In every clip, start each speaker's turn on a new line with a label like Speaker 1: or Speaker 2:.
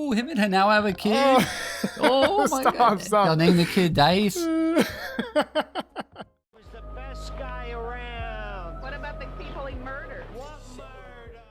Speaker 1: Oh, him and her now have a kid. Oh my God.
Speaker 2: Stop.
Speaker 1: Y'all name the kid Dice.
Speaker 3: Was the best guy around.
Speaker 4: What about the people he murdered?
Speaker 3: What murder?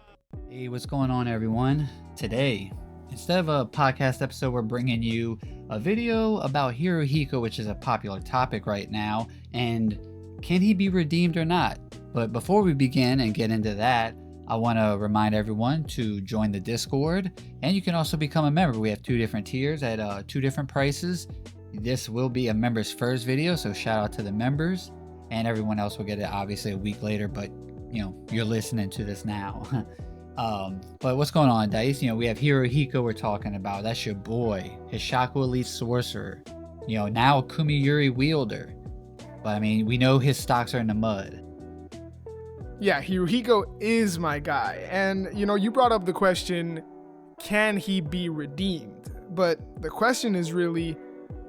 Speaker 1: Hey, what's going on, everyone? Today, instead of a podcast episode, we're bringing you a video about Hirohiko, which is a popular topic right now, and can he be redeemed or not? But before we begin and get into that, I want to remind everyone to join the Discord, and you can also become a member. We have 2 different tiers at 2 different prices. This will be a members first video, so shout out to the members, and everyone else will get it obviously a week later, but you know, you're listening to this now. But what's going on, Dice? You know, we have Hirohiko we're talking about. That's your boy. Hishaku Elite Sorcerer. You know, now Kumi-Yuri wielder. But I mean, we know his stocks are in the mud.
Speaker 2: Yeah, Hiruhiko is my guy. And, you know, you brought up the question, can he be redeemed? But the question is really,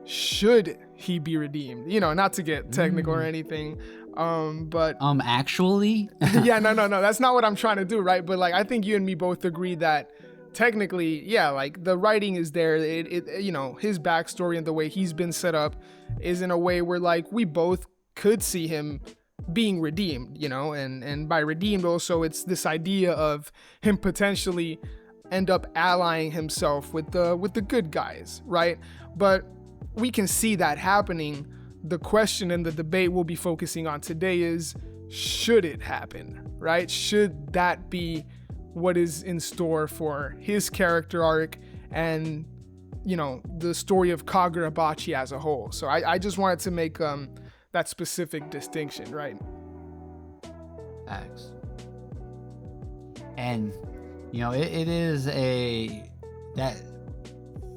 Speaker 2: should he be redeemed? You know, not to get technical or anything.
Speaker 1: Actually?
Speaker 2: Yeah, no. That's not what I'm trying to do, right? But, like, I think you and me both agree that technically, yeah, like, the writing is there. It you know, his backstory and the way he's been set up is in a way where, like, we both could see him being redeemed, you know, and by redeemed also it's this idea of him potentially end up allying himself with the good guys, right? But we can see that happening. The question and the debate we'll be focusing on today is, should it happen, right? Should that be what is in store for his character arc and, you know, the story of Kagurabachi as a whole? So I just wanted to make that specific distinction, right?
Speaker 1: Facts. And you know, it is that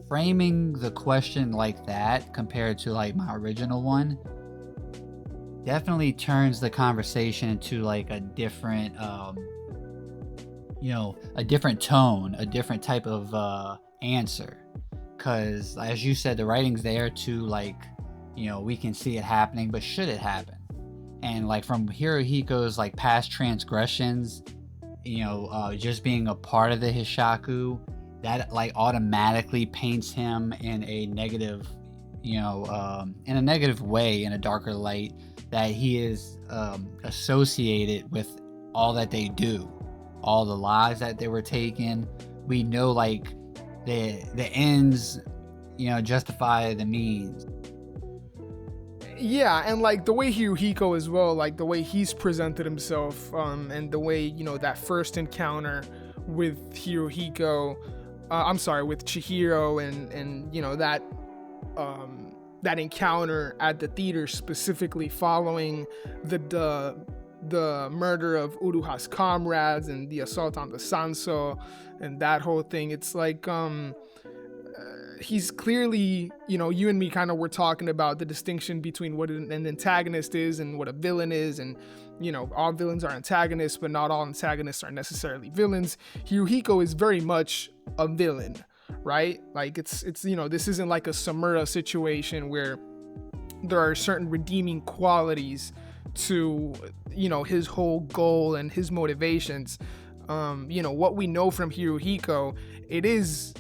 Speaker 1: framing the question like that compared to like my original one definitely turns the conversation into like a different you know, a different tone, a different type of answer, because as you said, the writing's there to, like, you know, we can see it happening, but should it happen? And like from Hirohiko's like past transgressions, you know, just being a part of the Hishaku, that like automatically paints him in a negative, you know, in a negative way, in a darker light, that he is associated with all that they do, all the lives that they were taking. We know like the ends, you know, justify the means.
Speaker 2: Yeah, and like the way Hiruhiko as well, like the way he's presented himself, and the way, you know, that first encounter with Hiruhiko, with Chihiro, and you know, that encounter at the theater, specifically following the murder of Uruha's comrades and the assault on the Sanso and that whole thing. It's like he's clearly, you know, you and me kind of were talking about the distinction between what an antagonist is and what a villain is, and, you know, all villains are antagonists, but not all antagonists are necessarily villains. Hiruhiko is very much a villain, right? Like it's you know, this isn't like a Samura situation where there are certain redeeming qualities to, you know, his whole goal and his motivations. You know, what we know from Hiruhiko, it is,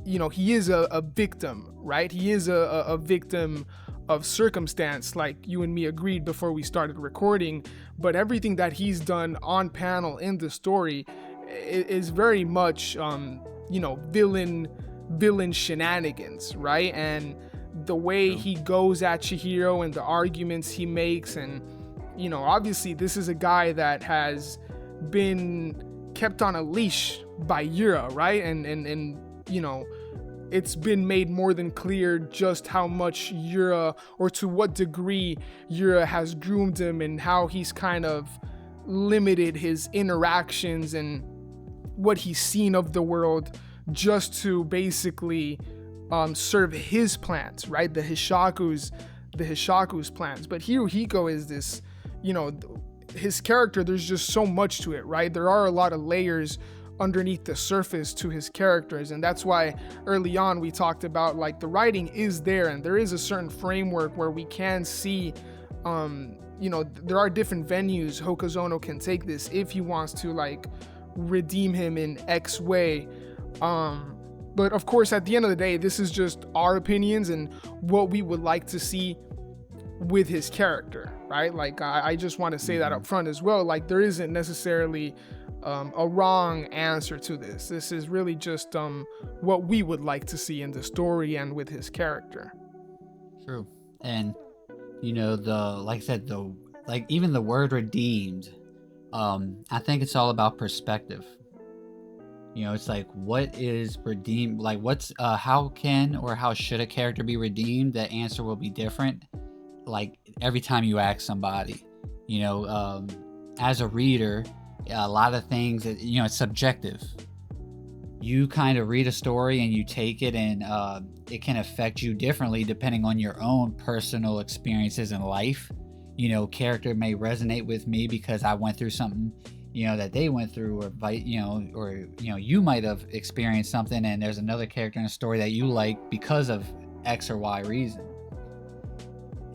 Speaker 2: you know, he is a victim, right? He is a victim of circumstance, like you and me agreed before we started recording. But everything that he's done on panel in the story is very much, you know, villain shenanigans, right? And the way he goes at Chihiro and the arguments he makes, and, you know, obviously this is a guy that has been kept on a leash by Yura, right? And you know, it's been made more than clear just how much Yura, or to what degree Yura has groomed him, and how he's kind of limited his interactions and what he's seen of the world just to basically serve his plans, right? The Hishaku's plans. But Hiruhiko is this, you know, his character, there's just so much to it, right? There are a lot of layers underneath the surface to his characters, and that's why early on we talked about, like, the writing is there, and there is a certain framework where we can see, you know, there are different venues Hokazono can take this if he wants to, like, redeem him in X way. But of course, at the end of the day, this is just our opinions and what we would like to see with his character, right? Like, I just want to say that up front as well. Like, there isn't necessarily a wrong answer to this. This is really just what we would like to see in the story and with his character.
Speaker 1: True. And like I said, even the word redeemed, I think it's all about perspective. It's like, what is redeemed? Like, how can or how should a character be redeemed? The answer will be different, like, every time you ask somebody. As a reader, a lot of things, it's subjective. You kind of read a story and you take it, and it can affect you differently depending on your own personal experiences in life. Character may resonate with me because I went through something that they went through, or you might have experienced something, and there's another character in a story that you like because of X or Y reason.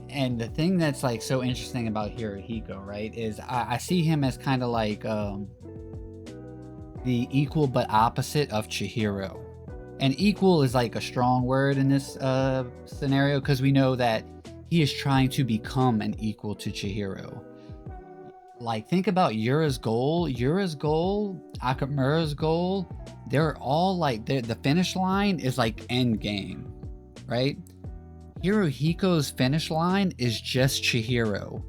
Speaker 1: And the thing that's like so interesting about Hirohiko, right, is I see him as kind of like the equal but opposite of Chihiro. And equal is like a strong word in this scenario, because we know that he is trying to become an equal to Chihiro. Like, think about Yura's goal, Akamura's goal. They're all like, the finish line is like end game, right? Hirohiko's finish line is just Chihiro.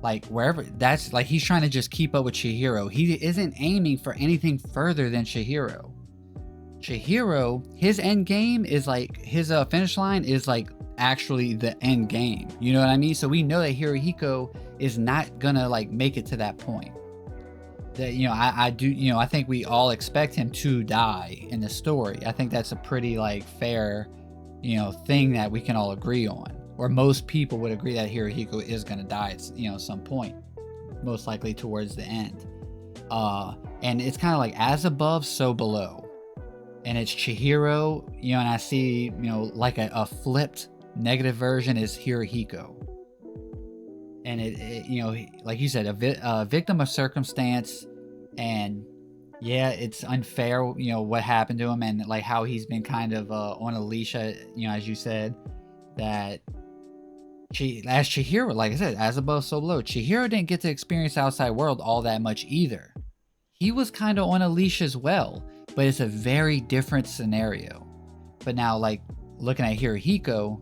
Speaker 1: Like, wherever, that's like, he's trying to just keep up with Chihiro. He isn't aiming for anything further than Chihiro. Chihiro, his end game is like, his finish line is like actually the end game. You know what I mean? So we know that Hirohiko is not gonna like make it to that point. That, I think we all expect him to die in the story. I think that's a pretty like fair, thing that we can all agree on. Or most people would agree that Hirohiko is gonna die at some point, most likely towards the end. And it's kind of like as above, so below. And it's Chihiro, and I see, like a flipped negative version is Hirohiko. And it like you said, a victim of circumstance, and yeah, it's unfair, what happened to him, and like how he's been kind of on a leash, as you said, that as Chihiro, like I said, as above, so below. Chihiro didn't get to experience the outside world all that much either. He was kind of on a leash as well, but it's a very different scenario. But now, like, looking at Hirohiko,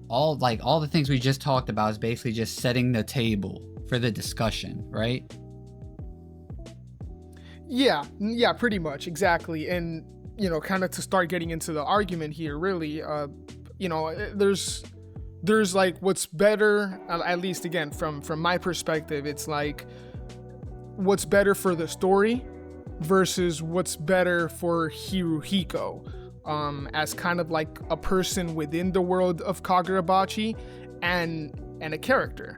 Speaker 1: all the things we just talked about is basically just setting the table for the discussion, right?
Speaker 2: Yeah, pretty much, exactly. And kind of to start getting into the argument here, really, there's like what's better, at least again from my perspective, it's like what's better for the story versus what's better for Hiruhiko, as kind of like a person within the world of Kagurabachi and a character,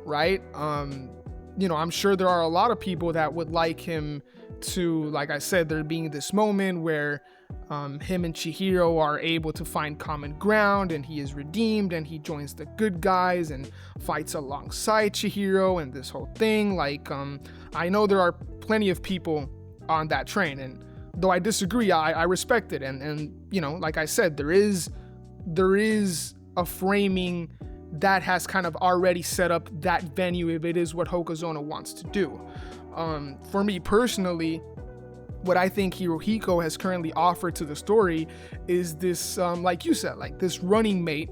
Speaker 2: right? I'm sure there are a lot of people that would like him to, like I said, there being this moment where him and Chihiro are able to find common ground, and he is redeemed, and he joins the good guys and fights alongside Chihiro and this whole thing. Like, I know there are plenty of people on that train, and though I disagree, I respect it. And like I said, there is a framing that has kind of already set up that venue if it is what Hokazono wants to do. For me personally, what I think Hirohiko has currently offered to the story is this, like you said, like this running mate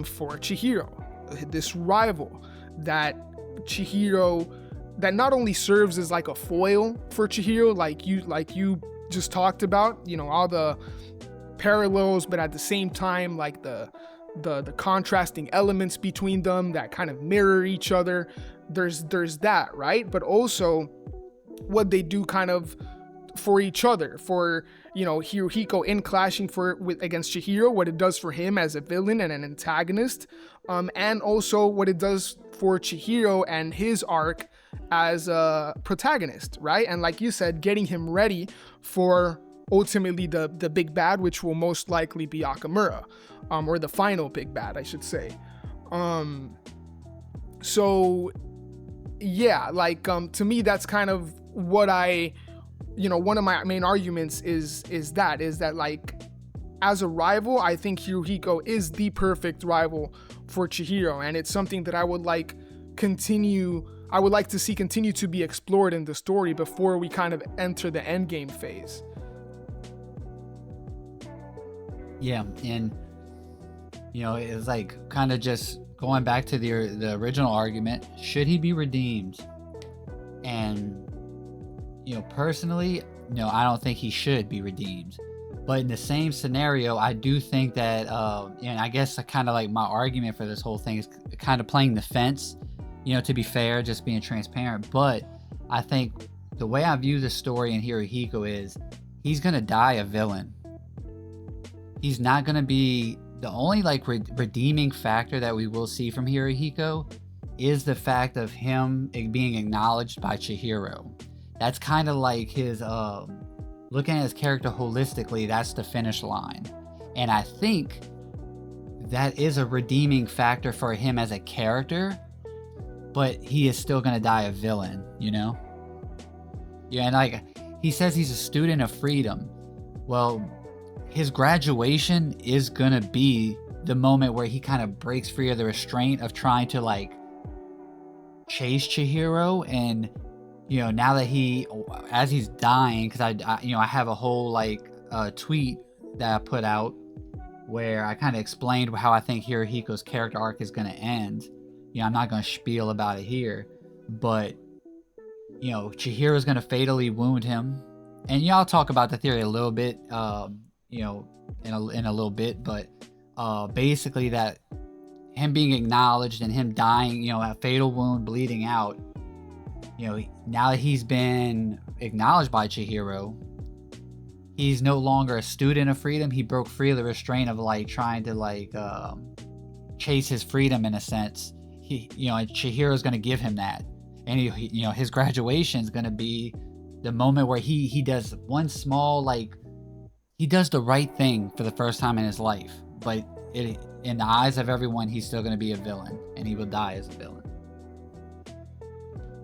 Speaker 2: for Chihiro, this rival that not only serves as like a foil for Chihiro, like you just talked about, all the parallels, but at the same time, like the contrasting elements between them that kind of mirror each other. There's that, right? But also what they do kind of for each other, for Hirohiko in clashing against Chihiro, what it does for him as a villain and an antagonist, and also what it does for Chihiro and his arc as a protagonist, right? And like you said, getting him ready for ultimately the big bad, which will most likely be Akamura, or the final big bad, I should say. So yeah, like to me, that's kind of what one of my main arguments is that like as a rival, I think Hirohiko is the perfect rival for Chihiro, and it's something that I would like to see continue to be explored in the story before we kind of enter the endgame phase.
Speaker 1: Yeah, and it's like kind of just going back to the original argument, should he be redeemed? And personally, no, I don't think he should be redeemed. But in the same scenario, I do think that, and I guess kind of like my argument for this whole thing is kind of playing the fence, to be fair, just being transparent. But I think the way I view the story in Hirohiko is he's going to die a villain. He's not going to be the only redeeming factor that we will see from Hirohiko is the fact of him being acknowledged by Chihiro. That's kind of like his, looking at his character holistically, that's the finish line. And I think that is a redeeming factor for him as a character, but he is still going to die a villain, Yeah, and he says he's a student of freedom. Well, his graduation is going to be the moment where he kind of breaks free of the restraint of trying to chase Chihiro. And now that as he's dying, because I have a whole tweet that I put out where I kind of explained how I think Hirohiko's character arc is going to end. I'm not going to spiel about it here, but Chihiro's going to fatally wound him, and I'll talk about the theory a little bit, in a little bit, but basically that him being acknowledged and him dying, a fatal wound, bleeding out. Now that he's been acknowledged by Chihiro, he's no longer a student of freedom. He broke free of the restraint of trying to chase his freedom in a sense. And Chihiro's going to give him that, and his graduation is going to be the moment where he does one small he does the right thing for the first time in his life, but in the eyes of everyone, he's still going to be a villain, and he will die as a villain.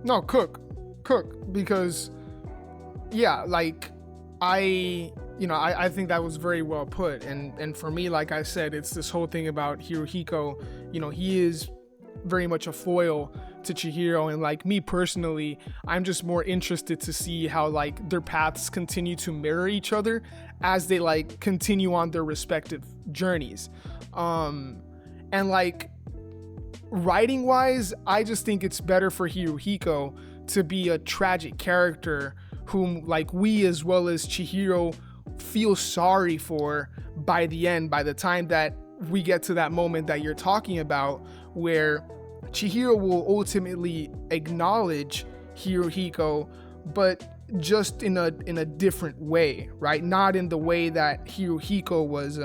Speaker 2: No, cook, because yeah, I think that was very well put, and for me, like I said, it's this whole thing about Hirohiko. He is very much a foil to Chihiro, and me personally, I'm just more interested to see how their paths continue to mirror each other as they continue on their respective journeys. And writing wise, I just think it's better for Hirohiko to be a tragic character whom we as well as Chihiro feel sorry for by the end, by the time that we get to that moment that you're talking about, where Chihiro will ultimately acknowledge Hirohiko, but just in a different way, right? Not in the way that Hirohiko was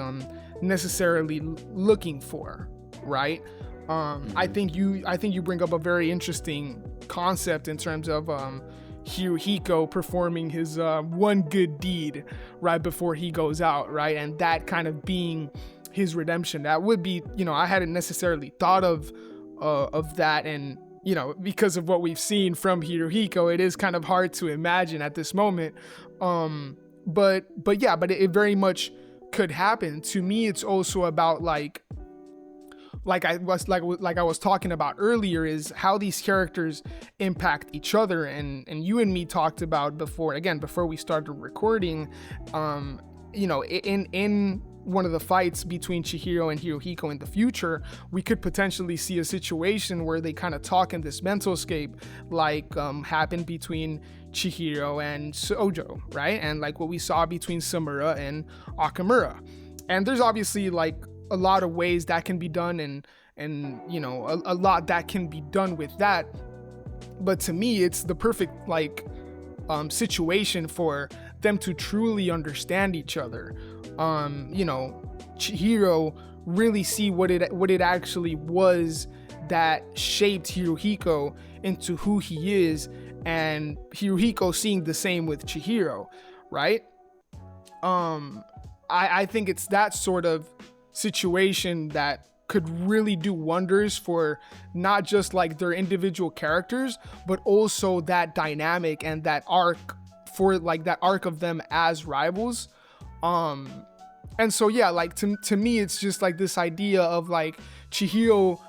Speaker 2: necessarily looking for, right? I think you bring up a very interesting concept in terms of Hirohiko performing his one good deed right before he goes out, right? And that kind of being his redemption. That would be, I hadn't necessarily thought of that, and because of what we've seen from Hirohiko, it is kind of hard to imagine at this moment. But it very much could happen. To me, it's also about like I was talking about earlier, is how these characters impact each other, and you and me talked about before we started recording, in one of the fights between Chihiro and Hirohiko in the future, we could potentially see a situation where they kind of talk in this mental scape, happened between Chihiro and Sojo, right? And what we saw between Samura and Akamura. And there's obviously a lot of ways that can be done, and a lot that can be done with that. But to me, it's the perfect situation for them to truly understand each other. Chihiro really see what it actually was that shaped Hirohiko into who he is, and Hirohiko seeing the same with Chihiro, right? I think it's that sort of situation that could really do wonders for not just their individual characters, but also that dynamic and that arc, for that arc of them as rivals. And so yeah, like to me, it's just like this idea of like Chihiro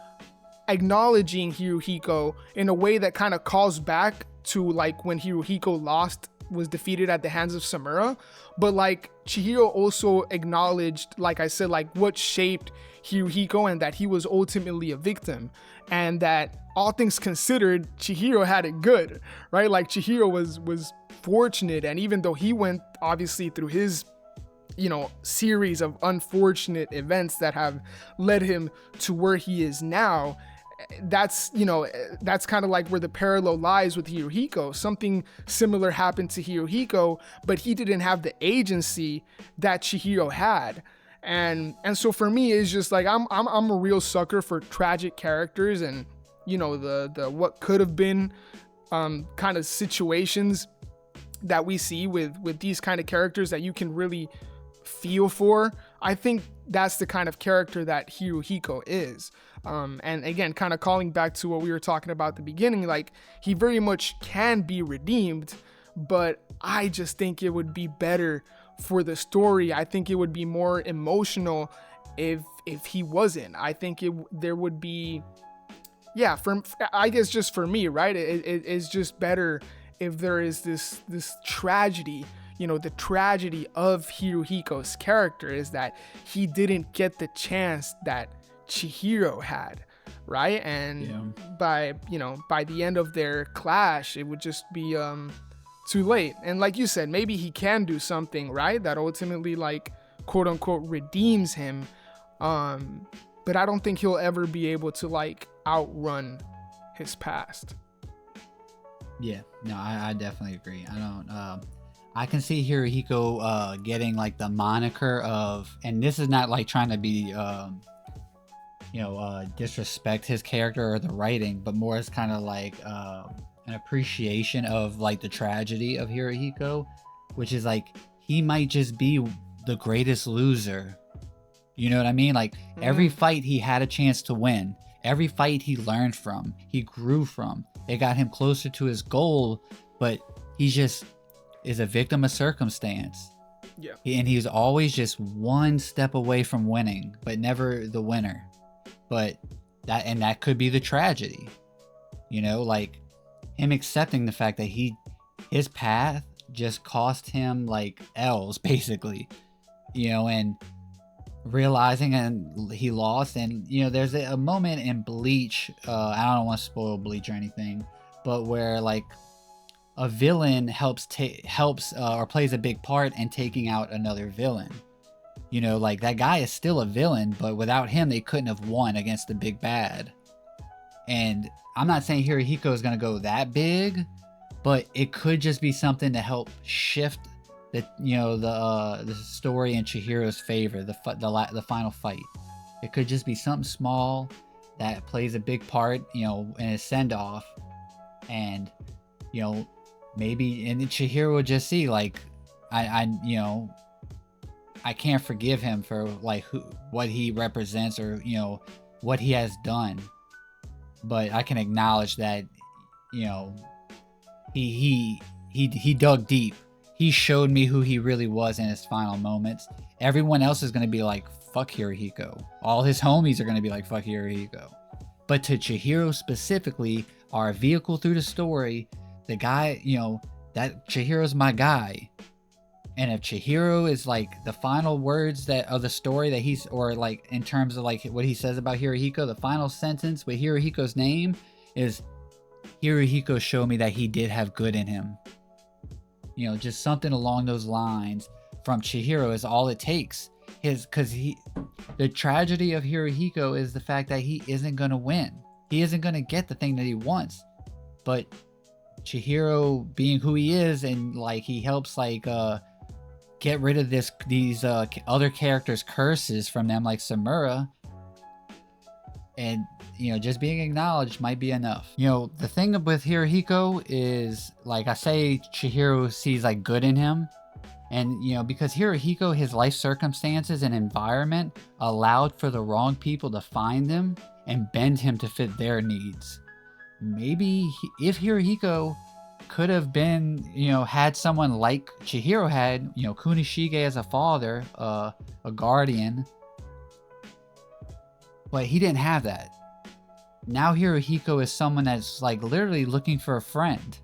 Speaker 2: acknowledging Hirohiko in a way that kind of calls back to like when Hirohiko was defeated at the hands of Samura. But like Chihiro also acknowledged, like I said, like what shaped Hirohiko, and that he was ultimately a victim, and that all things considered, Chihiro had it good, right? Like Chihiro was fortunate, and even though he went obviously through his series of unfortunate events that have led him to where he is now, that's kind of like where the parallel lies with Hirohiko. Something similar happened to Hirohiko, but he didn't have the agency that Chihiro had. And so for me, it's just like I'm a real sucker for tragic characters, and the what could have been kind of situations that we see with these kind of characters that you can really feel for. I think that's the kind of character that Hirohiko is. And again, kind of calling back to what we were talking about at the beginning, like he very much can be redeemed, but I just think it would be better for the story. I think it would be more emotional if he wasn't. I think there would be, I guess just for me, right? It's just better if there is this tragedy. The tragedy of Hirohiko's character is that he didn't get the chance that Chihiro had, right? And by the end of their clash, it would just be too late. And like you said, maybe he can do something, right, that ultimately like quote unquote redeems him, but I don't think he'll ever be able to like outrun his past.
Speaker 1: I definitely agree. I can see Hirohiko getting like the moniker of, and this is not like trying to be disrespect his character or the writing, but more as kind of like an appreciation of like the tragedy of Hirohiko, which is like he might just be the greatest loser. You know what I mean? Like every fight he had a chance to win. Every fight he learned from, he grew from. It got him closer to his goal, but he just is a victim of circumstance.
Speaker 2: Yeah.
Speaker 1: And he's always just one step away from winning, but never the winner. But that could be the tragedy. Like him accepting the fact that his path just cost him like L's basically, and realizing and he lost. And there's a moment in Bleach, I don't want to spoil Bleach or anything, but where like a villain helps or plays a big part in taking out another villain. Like that guy is still a villain, but without him they couldn't have won against the big bad. And I'm not saying Hirohiko is going to go that big, but it could just be something to help shift the story in Chihiro's favor, the final fight. It could just be something small that plays a big part, in his send off, and maybe and Chihiro will just see like I can't forgive him for like what he represents or what he has done, but I can acknowledge that he dug deep. He showed me who he really was in his final moments. Everyone else is going to be like, fuck Hirohiko. All his homies are going to be like, fuck Hirohiko. But to Chihiro specifically, our vehicle through the story, the guy, that Chihiro's my guy. And if Chihiro is like the final words of the story that he's, or like in terms of like what he says about Hirohiko, the final sentence with Hirohiko's name is, Hirohiko showed me that he did have good in him. Just something along those lines from Chihiro is all it takes. The tragedy of Hirohiko is the fact that he isn't going to win. He isn't going to get the thing that he wants. But Chihiro being who he is, and like he helps like get rid of these other characters' curses from them, like Samura, and just being acknowledged might be enough. The thing with Hirohiko is, like I say, Chihiro sees like good in him, and because Hirohiko, his life circumstances and environment allowed for the wrong people to find him and bend him to fit their needs. Maybe if Hirohiko could have been, had someone like Chihiro had, Kunishige as a father, a guardian. But he didn't have that. Now Hirohiko is someone that's like literally looking for a friend.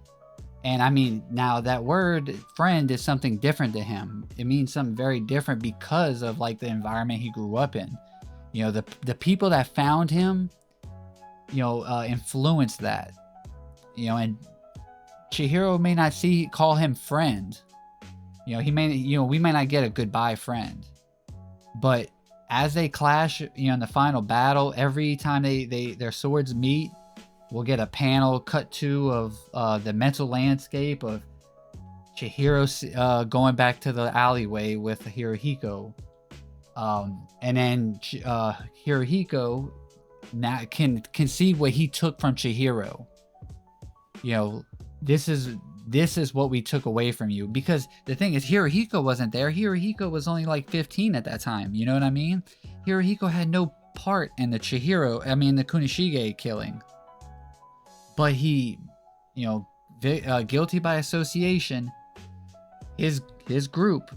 Speaker 1: And I mean, now that word friend is something different to him. It means something very different because of like the environment he grew up in. The people that found him, influenced that. And Chihiro may not call him friend. We may not get a goodbye friend. But as they clash, in the final battle, every time their swords meet, we'll get a panel cut to of the mental landscape of Chihiro going back to the alleyway with Hirohiko. And then Hirohiko now can see what he took from Chihiro. This is what we took away from you. Because the thing is, Hirohiko wasn't there. Hirohiko was only like 15 at that time. You know what I mean? Hirohiko had no part in the Kunishige killing. But he, guilty by association, his group,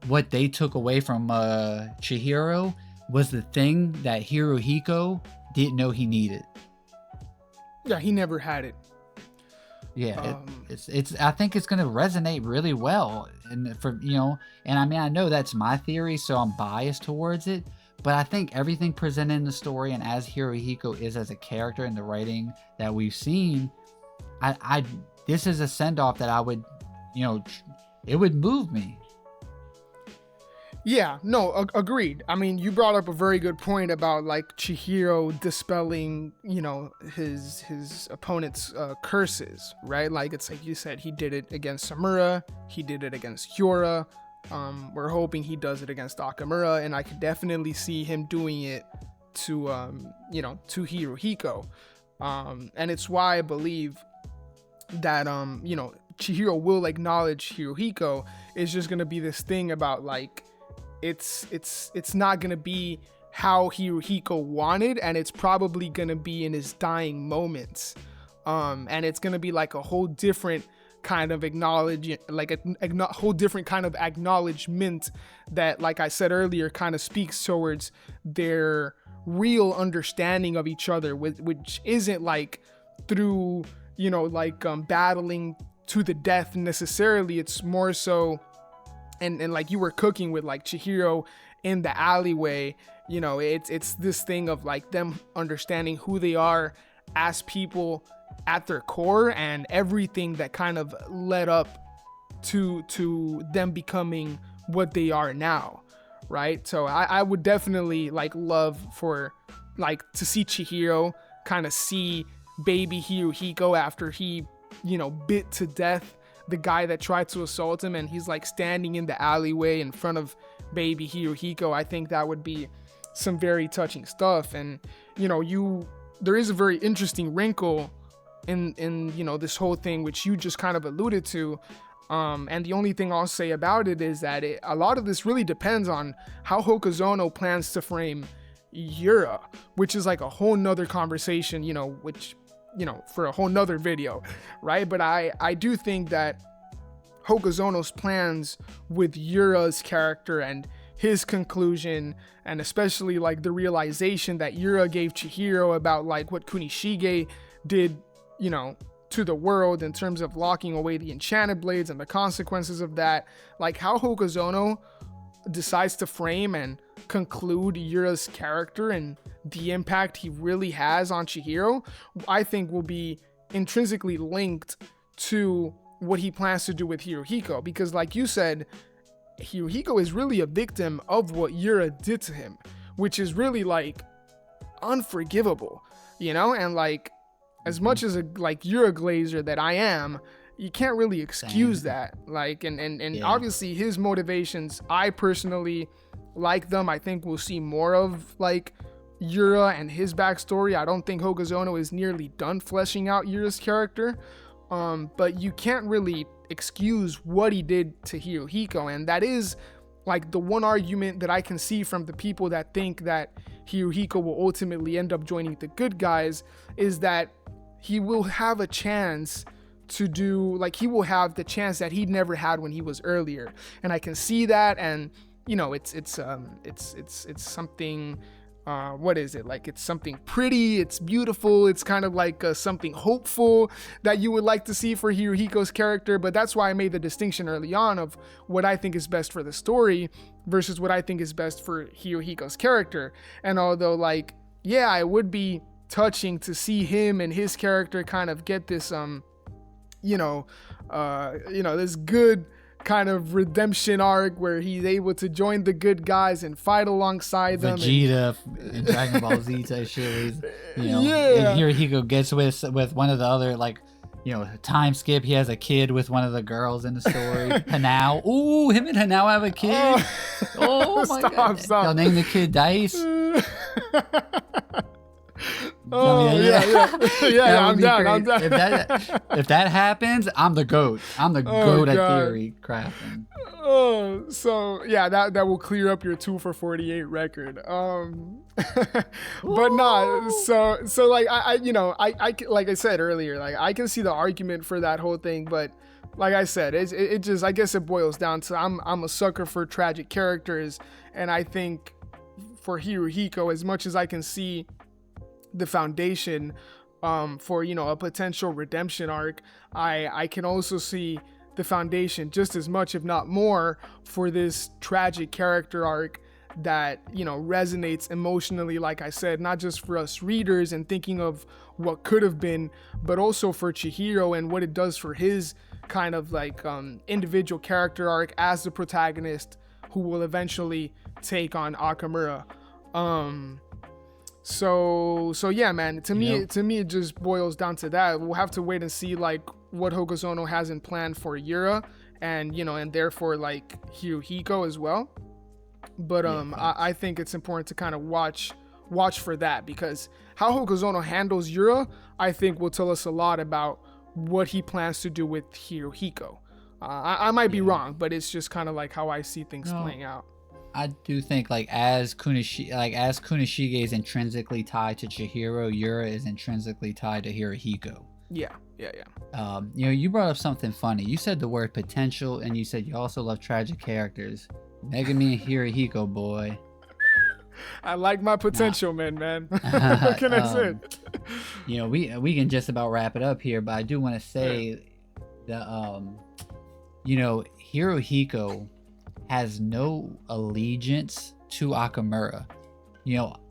Speaker 1: what they took away from Chihiro was the thing that Hirohiko didn't know he needed.
Speaker 2: Yeah, he never had it.
Speaker 1: Yeah, it's. I think it's gonna resonate really well, and and I mean, I know that's my theory, so I'm biased towards it. But I think everything presented in the story, and as Hirohiko is as a character in the writing that we've seen, this is a send off that I would, it would move me.
Speaker 2: Yeah, no, agreed. I mean, you brought up a very good point about like Chihiro dispelling, his opponent's curses, right? Like it's like you said, he did it against Aamura, he did it against Yura. We're hoping he does it against Aamura, and I could definitely see him doing it to Hirohiko. And it's why I believe that Chihiro will acknowledge Hirohiko. It's just gonna be this thing about like it's not gonna be how Hirohiko wanted, and it's probably gonna be in his dying moments. And it's gonna be like a whole different kind of whole different kind of acknowledgement that, like I said earlier, kind of speaks towards their real understanding of each other, which isn't like through battling to the death necessarily. It's more so, and like you were cooking with like Chihiro in the alleyway, it's this thing of like them understanding who they are as people at their core, and everything that kind of led up to them becoming what they are now, right? So I would definitely like love for like to see Chihiro kind of see baby Hirohiko after he bit to death the guy that tried to assault him, and he's like standing in the alleyway in front of baby Hirohiko. I think that would be some very touching stuff. And there is a very interesting wrinkle in this whole thing, which you just kind of alluded to, and the only thing I'll say about it is that a lot of this really depends on how Hokuzono plans to frame Yura, which is like a whole nother conversation, which for a whole nother video, right? But I do think that Hokuzono's plans with Yura's character and his conclusion, and especially like the realization that Yura gave Chihiro about like what Kunishige did to the world in terms of locking away the enchanted blades and the consequences of that, like how Hokuzono decides to frame and conclude Yura's character and the impact he really has on Chihiro, I think will be intrinsically linked to what he plans to do with Hirohiko, because like you said, Hirohiko is really a victim of what Yura did to him, which is really like unforgivable, and like as much as a like Yura glazer that I am, you can't really excuse that. Like, and obviously his motivations, I personally like them. I think we'll see more of like Yura and his backstory. I don't think Hokuzono is nearly done fleshing out Yura's character. But you can't really excuse what he did to Hirohiko. And that is like the one argument that I can see from the people that think that Hirohiko will ultimately end up joining the good guys, is that he will have a chance to do, like, he will have the chance that he'd never had when he was earlier. And I can see that. And, you know, it's something, what is it? Like, it's something pretty, it's beautiful, it's kind of like something hopeful that you would like to see for Hiruhiko's character. But that's why I made the distinction early on of what I think is best for the story versus what I think is best for Hiruhiko's character. And although, like, yeah, it would be touching to see him and his character kind of get this, this good kind of redemption arc where he's able to join the good guys and fight alongside them.
Speaker 1: Vegeta and Dragon Ball Z type shit.
Speaker 2: Yeah.
Speaker 1: And Hiruhiko gets with one of the other, like, time skip. He has a kid with one of the girls in the story. Hanao. Ooh, him and Hanao have a kid. Oh my god.
Speaker 2: Stop.
Speaker 1: They'll name the kid Dice.
Speaker 2: Oh, yeah, I'm down.
Speaker 1: If that happens, I'm the GOAT. I'm the GOAT at theory crafting.
Speaker 2: Oh, so yeah, that will clear up your 2 for 48 record. But nah, so like I like I said earlier, like I can see the argument for that whole thing, but like I said, it just, I guess it boils down to I'm a sucker for tragic characters, and I think for Hiruhiko, as much as I can see the foundation for a potential redemption arc, I can also see the foundation just as much, if not more, for this tragic character arc that resonates emotionally, like I said, not just for us readers and thinking of what could have been, but also for Chihiro and what it does for his kind of like individual character arc as the protagonist who will eventually take on Akamura. So yeah, man, to me it just boils down to that. We'll have to wait and see like what Hokuzono has in plan for Yura and and therefore like Hiruhiko as well. But I think it's important to kind of watch for that, because how Hokuzono handles Yura, I think, will tell us a lot about what he plans to do with Hiruhiko. I might be wrong, but it's just kind of like how I see things playing out.
Speaker 1: I do think as Kunishige is intrinsically tied to Chihiro, Yura is intrinsically tied to Hirohiko.
Speaker 2: Yeah.
Speaker 1: You brought up something funny. You said the word potential, and you said you also love tragic characters. Megami and Hirohiko, boy.
Speaker 2: I like my potential, man. What can I say?
Speaker 1: We can just about wrap it up here, but I do want to say that Hirohiko has no allegiance to Akamura.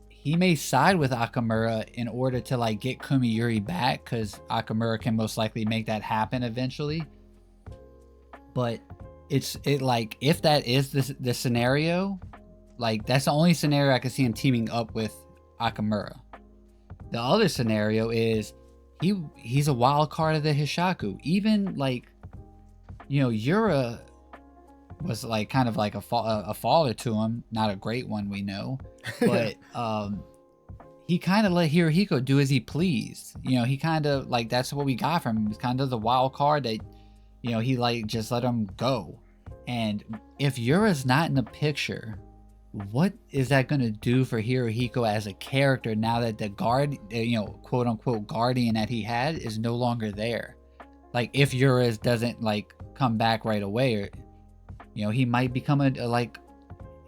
Speaker 1: He may side with Akamura in order to like get Kumiyuri back, because Akamura can most likely make that happen eventually. But if that is the scenario, like that's the only scenario I can see him teaming up with Akamura. The other scenario is he's a wild card of the Hishaku. Even Yura was like kind of like a father to him, not a great one, we know, but he kind of let Hirohiko do as he pleased. He kind of like, that's what we got from him. He's kind of the wild card that he like just let him go. And if Yura's not in the picture, what is that going to do for Hirohiko as a character now that the quote unquote guardian that he had is no longer there? Like, if Yura doesn't like come back right away, or he might become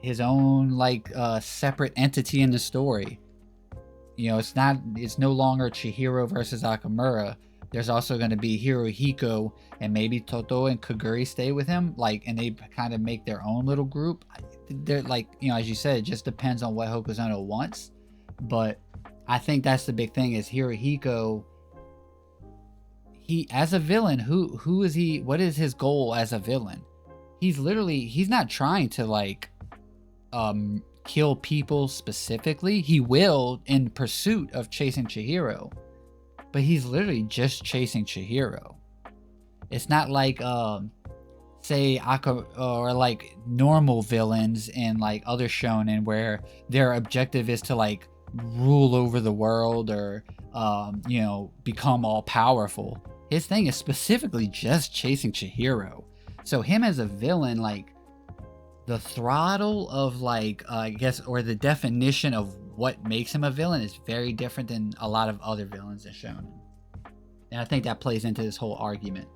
Speaker 1: his own separate entity in the story. It's no longer Chihiro versus Akamura. There's also going to be Hirohiko, and maybe Toto and Kaguri stay with him, and they kind of make their own little group. They're as you said, it just depends on what Hokuzono wants. But I think that's the big thing, is Hirohiko, he as a villain, who is he? What is his goal as a villain? He's not trying to kill people specifically. He will in pursuit of chasing Chihiro, but he's literally just chasing Chihiro. It's not like say or like normal villains in like other shonen where their objective is to rule over the world or become all powerful. His thing is specifically just chasing Chihiro. So him as a villain, the throttle of I guess, or the definition of what makes him a villain is very different than a lot of other villains in shonen. And I think that plays into this whole argument.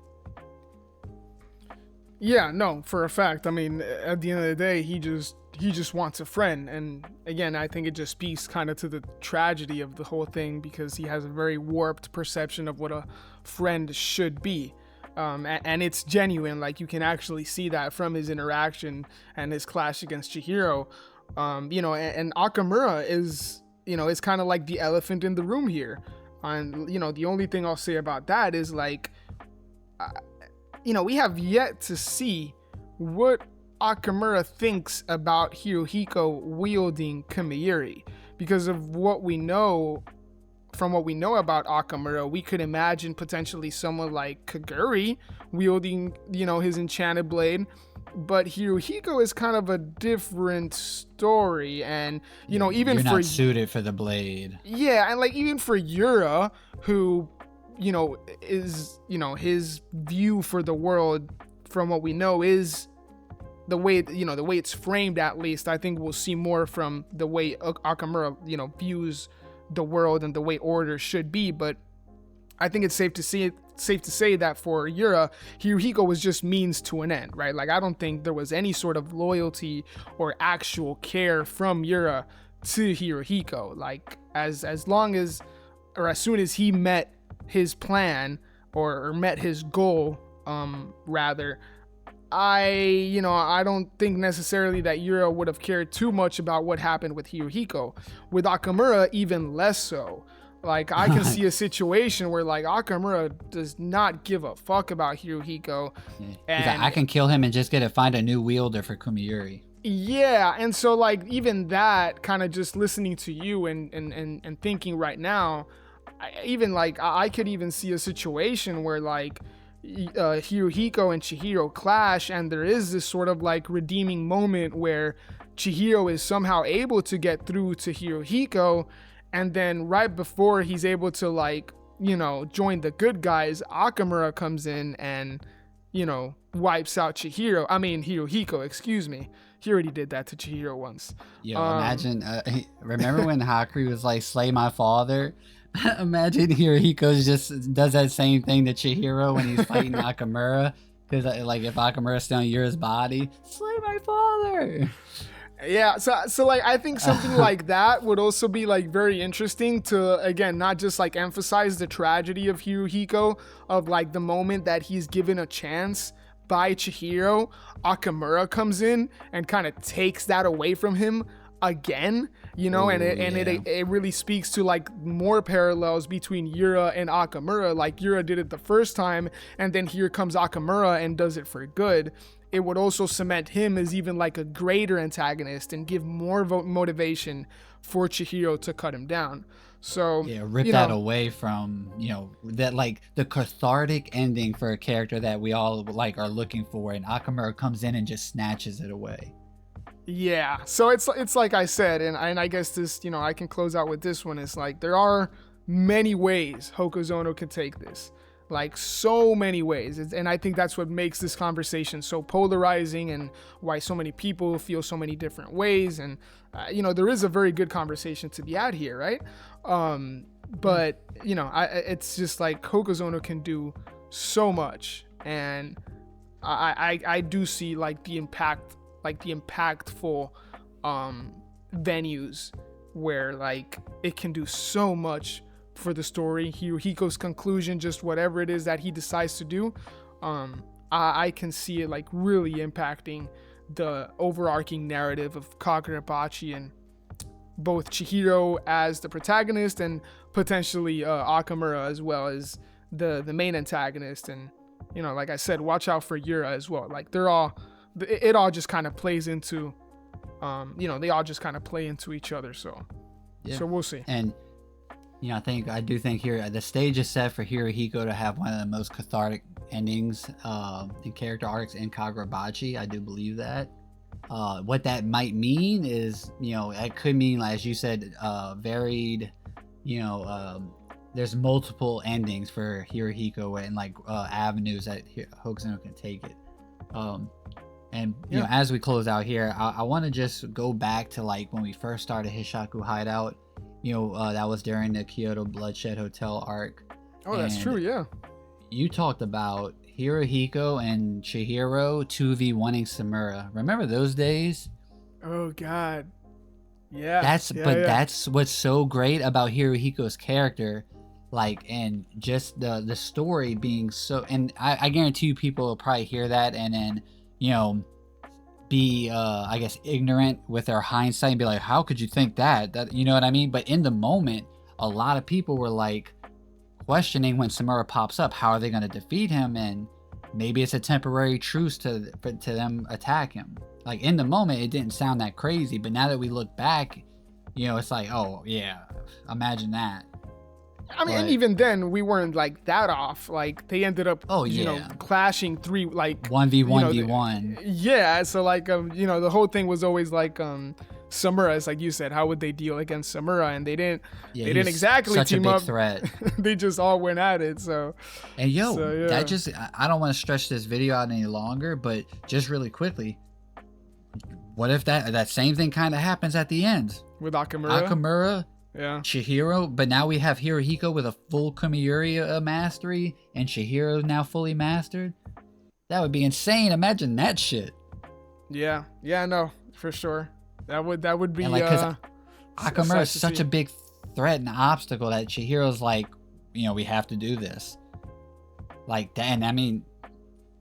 Speaker 2: Yeah, no, for a fact. I mean, at the end of the day, he just wants a friend. And again, I think it just speaks kind of to the tragedy of the whole thing, because he has a very warped perception of what a friend should be. And it's genuine. Like, you can actually see that from his interaction and his clash against Chihiro. And Akamura is, it's kind of like the elephant in the room here. And, the only thing I'll say about that is, like, we have yet to see what Akamura thinks about Hirohiko wielding Kamiyuri. Because of what we know, from what we know about Akamura, we could imagine potentially someone like Kaguri wielding, his enchanted blade. But Hirohiko is kind of a different story. And, even
Speaker 1: You're
Speaker 2: for...
Speaker 1: not suited for the blade.
Speaker 2: Yeah, and like even for Yura, who, is, his view for the world, from what we know, is the way, the way it's framed, at least. I think we'll see more from the way Akamura, views the world and the way order should be. But I think it's safe to say that for Yura, Hiruhiko was just means to an end, right? Like, I don't think there was any sort of loyalty or actual care from Yura to Hiruhiko. Like, as long as, or as soon as he met his plan, or met his goal, rather, I don't think necessarily that Yura would have cared too much about what happened with Hiruhiko. With Akamura, even less so. Like, I can see a situation where, like, Akamura does not give a fuck about Hiruhiko.
Speaker 1: Yeah.
Speaker 2: And
Speaker 1: Like, I can kill him and just find a new wielder for Kumiyuri.
Speaker 2: yeah, and so, like, even that, kind of just listening to you and thinking right now, I could even see a situation where, like, Hiruhiko and Chihiro clash, and there is this sort of, like, redeeming moment where Chihiro is somehow able to get through to Hiruhiko. And then right before he's able to, like, join the good guys, Akamura comes in and, wipes out Hiruhiko, excuse me. He already did that to Chihiro once.
Speaker 1: Yo, imagine, remember when Haku was like, slay my father? Imagine Hirohiko just does that same thing to Chihiro when he's fighting Akamura. Because, like, if Akamura's still in Yura's body, slay my father!
Speaker 2: Yeah, so like, I think something like that would also be, like, very interesting to, again, not just, like, emphasize the tragedy of Hiruhiko, of, like, the moment that he's given a chance by Chihiro, Akamura comes in and kind of takes that away from him again, and it really speaks to, like, more parallels between Yura and Akamura. Like, Yura did it the first time, and then here comes Akamura and does it for good. It would also cement him as even, like, a greater antagonist and give more motivation for Chihiro to cut him down. So
Speaker 1: yeah, rip that away from, that, like, the cathartic ending for a character that we all, like, are looking for, and Akamura comes in and just snatches it away.
Speaker 2: Yeah, so it's like I said, and I guess this, I can close out with this one. It's like, there are many ways Hokuzono can take this. Like, so many ways. And I think that's what makes this conversation so polarizing, and why so many people feel so many different ways. And, there is a very good conversation to be had here, right? But, it's just like Hokuzono can do so much. And I do see, like, the impactful venues where, like, it can do so much for the story. Hiruhiko's conclusion, just whatever it is that he decides to do, I can see it, like, really impacting the overarching narrative of Kagurabachi, and both Chihiro as the protagonist and potentially Akamura as well as the main antagonist. And, like I said, watch out for Yura as well. Like, it all just kind of plays into, they all just kind of play into each other. So we'll see.
Speaker 1: And I do think here the stage is set for Hirohiko to have one of the most cathartic endings in character arcs in Kagurabachi. I do believe that. What that might mean is, it could mean, as you said, varied. There's multiple endings for Hirohiko and, like, avenues that Hokuzono can take it. And as we close out here, I want to just go back to, like, when we first started Hishaku Hideout. That was during the Kyoto Bloodshed Hotel arc.
Speaker 2: Oh, that's
Speaker 1: And
Speaker 2: true. Yeah.
Speaker 1: You talked about Hirohiko and Chihiro 2v1ing Samura. Remember those days?
Speaker 2: Oh God. Yeah.
Speaker 1: That's what's so great about Hirohiko's character, like, and just the story being so. And I guarantee you, people will probably hear that and then, you know, be I guess ignorant with their hindsight and be like, how could you think that you know what I mean? But in the moment, a lot of people were like questioning when Samura pops up, how are they going to defeat him? And maybe it's a temporary truce to them attack him. Like, in the moment, it didn't sound that crazy, but now that we look back, you know, it's like, oh yeah, imagine that.
Speaker 2: I mean, and even then, we weren't like that off. Like, they ended up, you know, clashing 3 like
Speaker 1: 1v1v1.
Speaker 2: Yeah, so like you know, the whole thing was always like Samura, is like you said, how would they deal against Samura? And they didn't exactly
Speaker 1: such
Speaker 2: team
Speaker 1: a big
Speaker 2: up.
Speaker 1: Threat.
Speaker 2: They just all went at it. So
Speaker 1: and that just, I don't want to stretch this video out any longer, but just really quickly, what if that same thing kind of happens at the end
Speaker 2: with Aamura? Yeah.
Speaker 1: Chihiro, but now we have Hirohiko with a full Kumiuri mastery, and Chihiro now fully mastered. That would be insane. Imagine that shit.
Speaker 2: Yeah, no, for sure. That would be.
Speaker 1: And like, because Aamura is such a big threat and obstacle that Chihiro's like, you know, we have to do this. Like that, and I mean,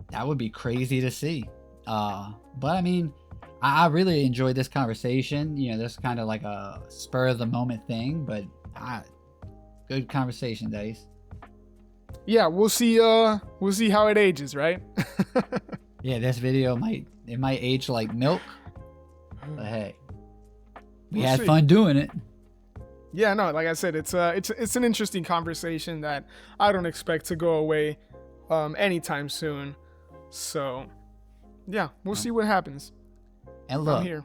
Speaker 1: that would be crazy to see. But I mean, I really enjoyed this conversation. You know, this kind of like a spur of the moment thing, but good conversation, Dice.
Speaker 2: Yeah, we'll see how it ages, right?
Speaker 1: Yeah, this video might age like milk, but hey, we had fun doing it.
Speaker 2: Yeah, no, like I said, it's an interesting conversation that I don't expect to go away anytime soon. So yeah, we'll see what happens.
Speaker 1: And look,
Speaker 2: I'm here.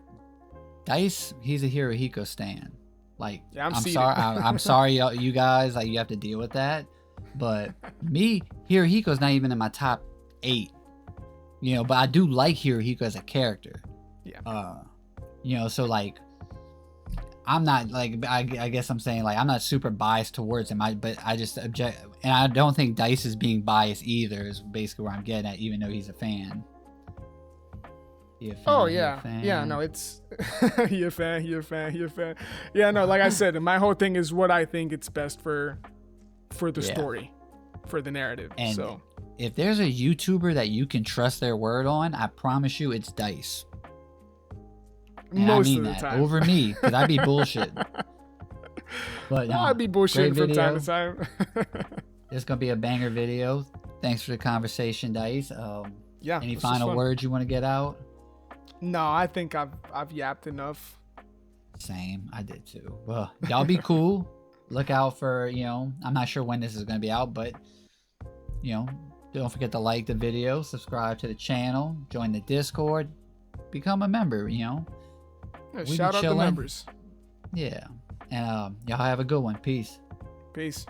Speaker 1: Dice, he's a Hirohiko stan. Like,
Speaker 2: yeah,
Speaker 1: I'm sorry, I'm sorry, you guys, like, you have to deal with that. But me, Hirohiko's not even in my top 8. You know, but I do like Hirohiko as a character.
Speaker 2: Yeah.
Speaker 1: You know, so like, I'm not like, I guess I'm saying like, I'm not super biased towards him. But I just object, and I don't think Dice is being biased either. Is basically where I'm getting at, even though he's a fan.
Speaker 2: Oh yeah, yeah. No, it's he a fan. Yeah, no. Like I said, my whole thing is what I think it's best for the story, for the narrative.
Speaker 1: And
Speaker 2: so,
Speaker 1: if there's a YouTuber that you can trust their word on, I promise you, it's Dice. And
Speaker 2: most
Speaker 1: I mean
Speaker 2: of the
Speaker 1: that
Speaker 2: time.
Speaker 1: over me, because I'd be bullshit. But no,
Speaker 2: I'd be bullshitting from time to time.
Speaker 1: It's gonna be a banger video. Thanks for the conversation, Dice.
Speaker 2: Yeah.
Speaker 1: Any final words you want to get out?
Speaker 2: No, I think I've yapped enough.
Speaker 1: Same, I did too. Well, y'all be cool. Look out for, you know, I'm not sure when this is going to be out, but, you know, don't forget to like the video, subscribe to the channel, join the Discord, become a member, you know.
Speaker 2: Yeah, shout out the members.
Speaker 1: Yeah. And y'all have a good one. Peace.
Speaker 2: Peace.